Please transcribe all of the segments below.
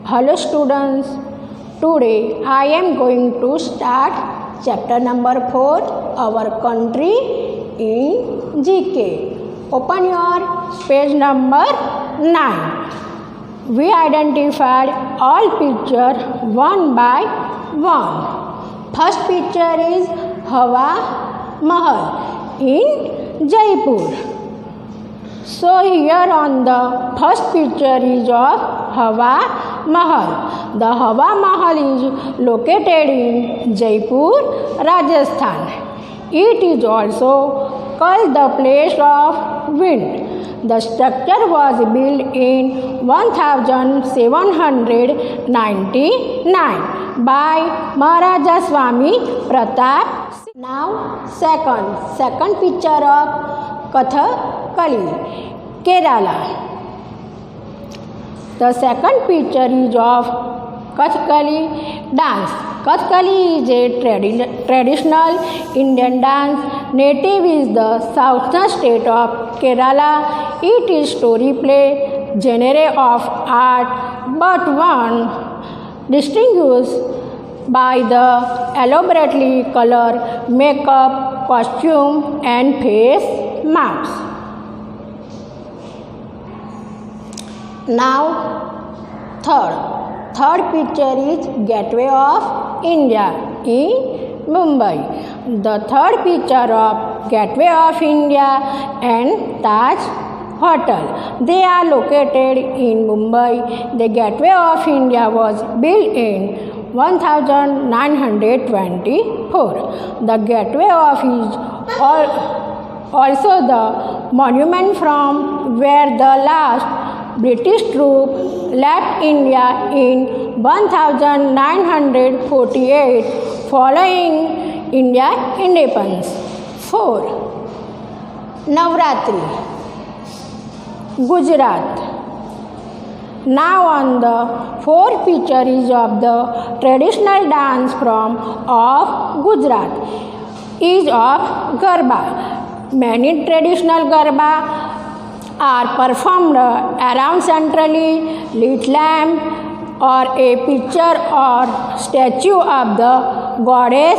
Hello students, today I am going to start chapter number 4, our country in GK. Open your page number 9. We identified all pictures one by one. First picture is Hawa Mahal in Jaipur. So here on the first picture is of Hawa Mahal. The Hawa Mahal is located in Jaipur, Rajasthan. It is also called the place of wind. The structure was built in 1799 by Maharaja Swami Pratap. Now second picture of Kathakali, Kerala. The second picture is of Kathakali dance. Kathakali is a traditional Indian dance. Native is the southern state of Kerala. It is story play, genre of art, but one distinguished by the elaborately colored makeup, costume and face masks. Now third picture is Gateway of India in Mumbai. The third picture of Gateway of India and Taj Hotel. They are located in Mumbai. The Gateway of India was built in 1924. The Gateway of is also the monument from where the last British troop left India in 1948 following India independence. 4. Navratri, Gujarat. Now on the fourth picture is of the traditional dance from of Gujarat is of Garba. Many traditional Garba are performed around centrally lit lamp or a picture or statue of the goddess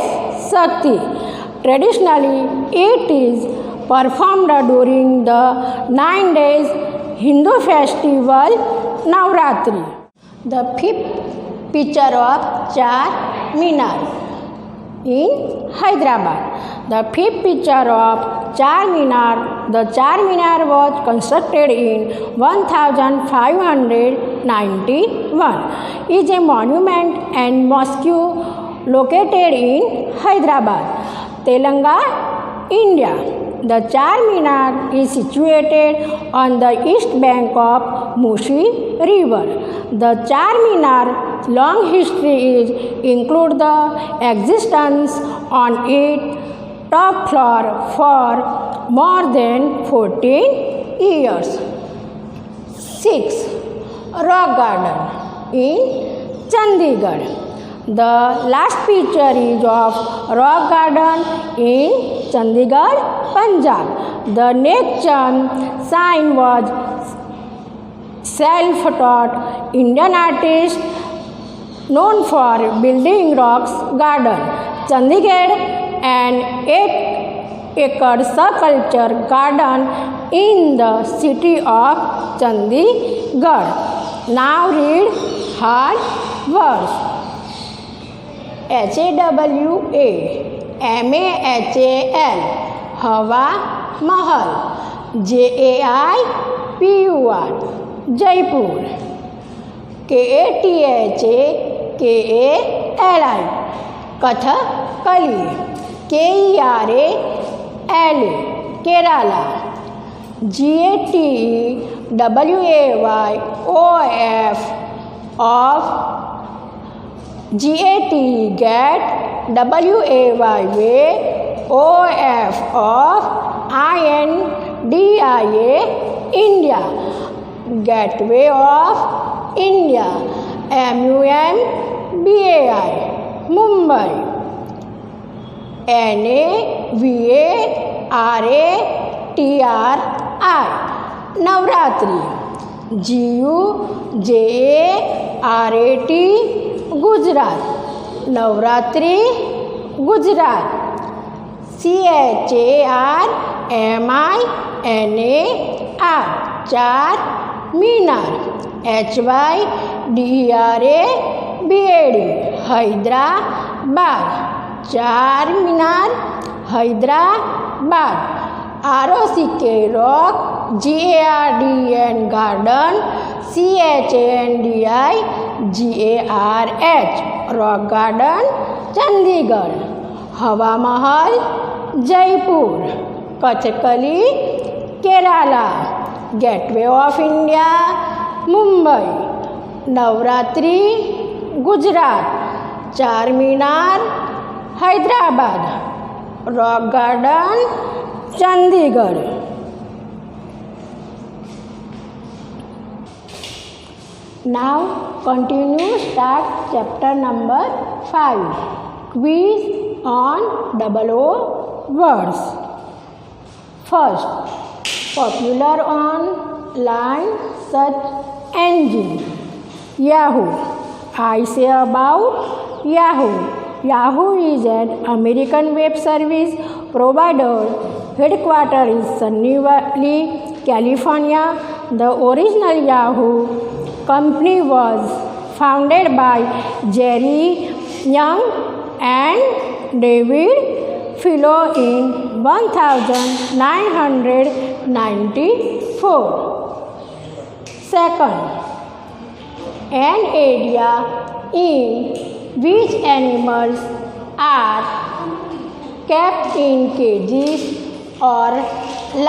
Shakti. Traditionally, it is performed during the 9 days Hindu festival Navratri. The fifth picture of Char Minar in Hyderabad. The fifth picture of Char Minar. The Char Minar was constructed in 1591. Is a monument and mosque located in Hyderabad, Telangana, India. The Char Minar is situated on the east bank of Musi River. The Char Minar long history include the existence on its top floor for more than 14 years. 6. Rock Garden in Chandigarh. The last picture is of Rock Garden in Chandigarh, Punjab. The Nek Chand sign was self-taught Indian artist known for building rocks garden. Chandigarh, an 8-acre subculture garden in the city of Chandigarh. Now read hard words. HAWA MAHAL Hawa Mahal JAIPUR Jaipur KATHAKALI Kathakali KERALA Kerala GATEWAYOF of GAT GAT WAYOF of INDIA India Gateway of India MUMBAI Mumbai NAVARATRI Navratri GUJARATRI RAT Gujarat, Navratri Gujarat, CHARMINAR चार मीनार, HYDERABAD Hyderabad, Char Minar Hyderabad, ROCK rock, GARDEN garden, CHANDIGARH rock garden Chandigarh, Hawa Mahal Jaipur, Kathakali Kerala, gateway of India Mumbai, Navratri Gujarat, Char Minar Hyderabad, rock garden Chandigarh. Now continue start chapter number 5. Quiz on double O words. First, popular online search engine. Yahoo. I say about Yahoo. Yahoo is an American web service provider. Headquarters is Sunny Valley, California. The original Yahoo company was founded by Jerry Yang and David Filo in 1994. Second, an area in which animals are kept in cages or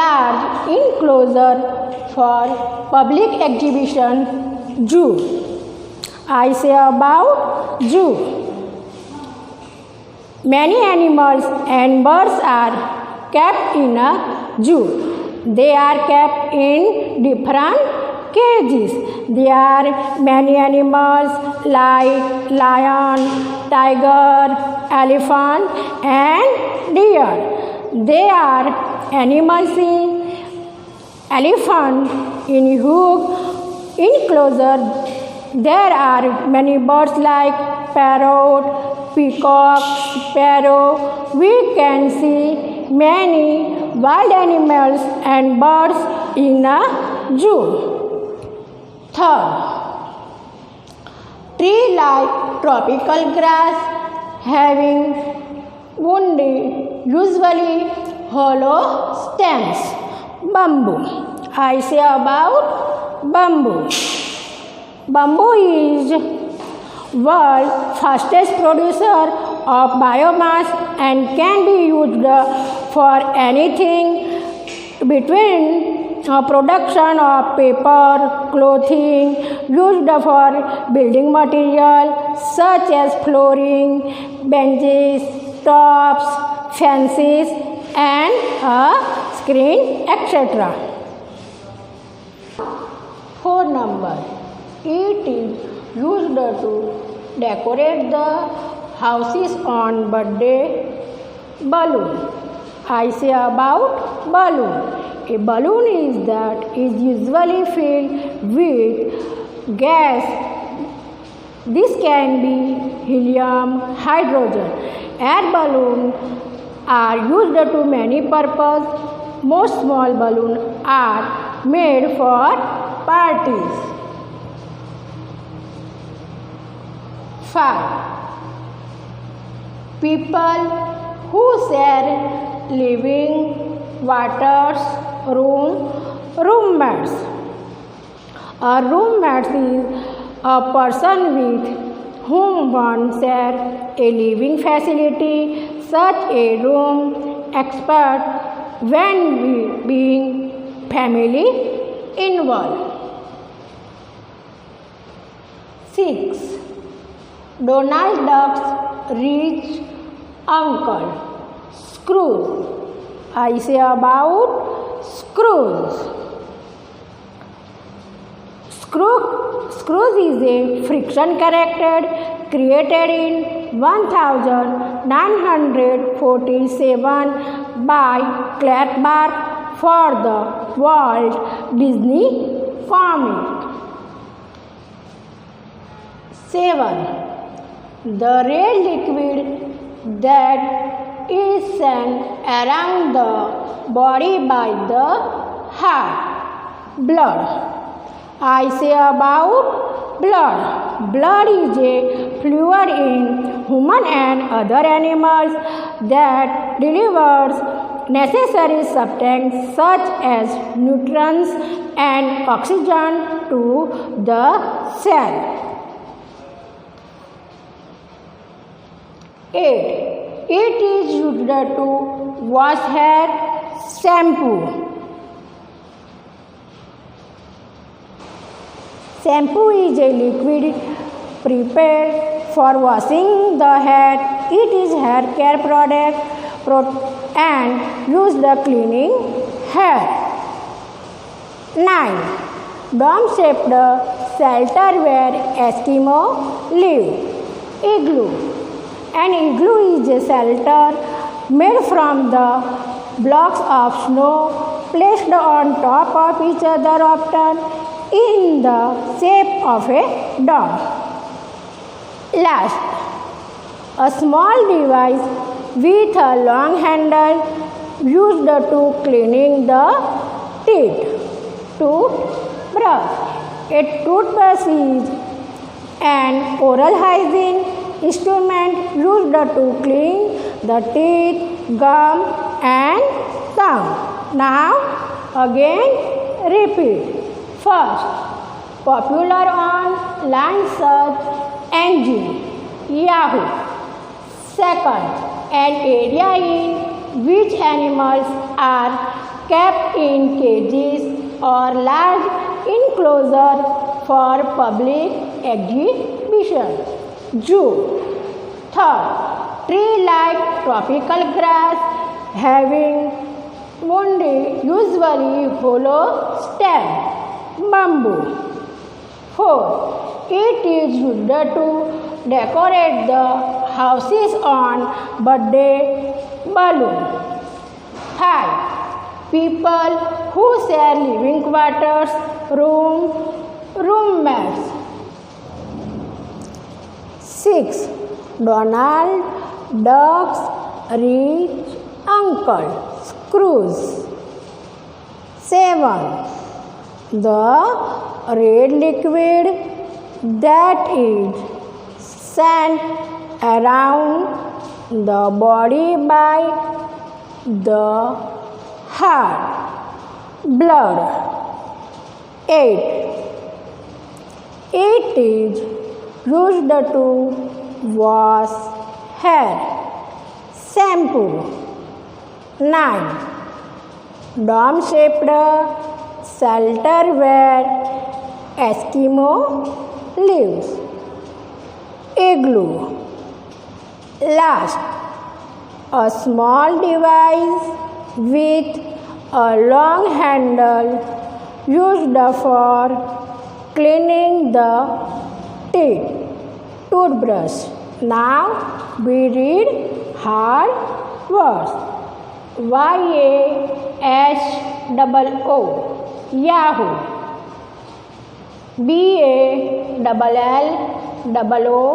large enclosure for public exhibition. Zoo. I say about zoo. Many animals and birds are kept in a zoo. They are kept in different cages. There are many animals like lion, tiger, elephant and deer. They are animals in elephant in hook enclosure. There are many birds like parrot, peacock, sparrow. We can see many wild animals and birds in a zoo. Third, tree like tropical grass having woody, usually hollow stems. Bamboo. I say about bamboo. Bamboo is world's fastest producer of biomass and can be used for anything between production of paper, clothing, used for building material such as flooring, benches, tops, fences and screen, etc. 4 number. It is used to decorate the houses on birthday balloon. I say about balloon. A balloon is that is usually filled with gas. This can be helium, hydrogen. Air balloons are used to many purposes. Most small balloons are made for parties. 5. People who share living quarters, roommates. A roommate is a person with whom one shares a living facility, such a room, expert when being family involved. 6. Donald Duck's rich uncle, Scrooge. I say about Scrooge. Scrooge is a fiction character created in 1947 by Clark Bark for the Walt Disney comic. 7. The red liquid that is sent around the body by the heart. Blood. I say about blood. Blood is a fluid in human and other animals that delivers necessary substances such as nutrients and oxygen to the cell. 8. It is used to wash hair. Shampoo. Shampoo is a liquid prepared for washing the hair. It is hair care product and used the cleaning hair. 9. Dome-shaped shelter where Eskimo live. Igloo. An igloo is a shelter made from the blocks of snow placed on top of each other, often in the shape of a dome. Last, a small device with a long handle used to cleaning the teeth. Toothbrush. A toothbrush is an oral hygiene instrument used to clean the teeth, gum and tongue. Now again repeat. First, popular online search engine Yahoo. Second, an area in which animals are kept in cages or large enclosures for public exhibition. Zoo. Third, tree-like tropical grass having woody, usually hollow stem. Bamboo. 4. It is used to decorate the houses on birthday balloon. 5. People who share living quarters, roommates. 6. Donald Duck's rich uncle, Scrooge. 7. The red liquid that is sent around the body by the heart. Blood. 8. It is used to wash hair. Shampoo. 9. Dome-shaped shelter where Eskimo lives. Igloo. Last, a small device with a long handle used for cleaning the teeth. Toothbrush. Now we read hard words. YAHOO. Yahoo. BALLOON. Balloon.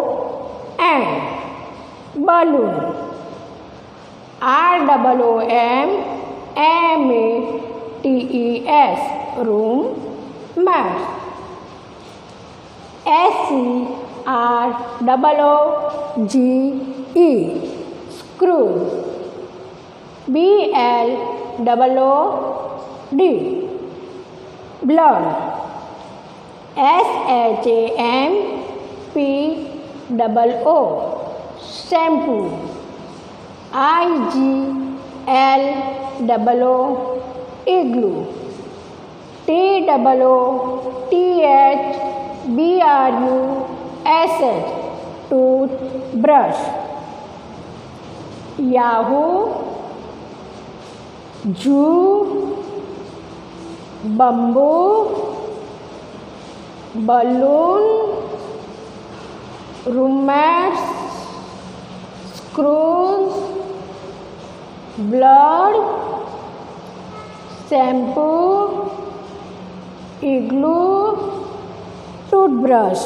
ROOMMATES. Room. Mat. SCROOGE. Screw. BLOOD. Blood. SHAMPOO. Shampoo. IGLOO. Igloo. TOOTHBRUSH. Toothbrush. Yahoo. Zoo. Bamboo. Balloon. Roommates. Screws. Blood. Shampoo. Igloo. Toothbrush.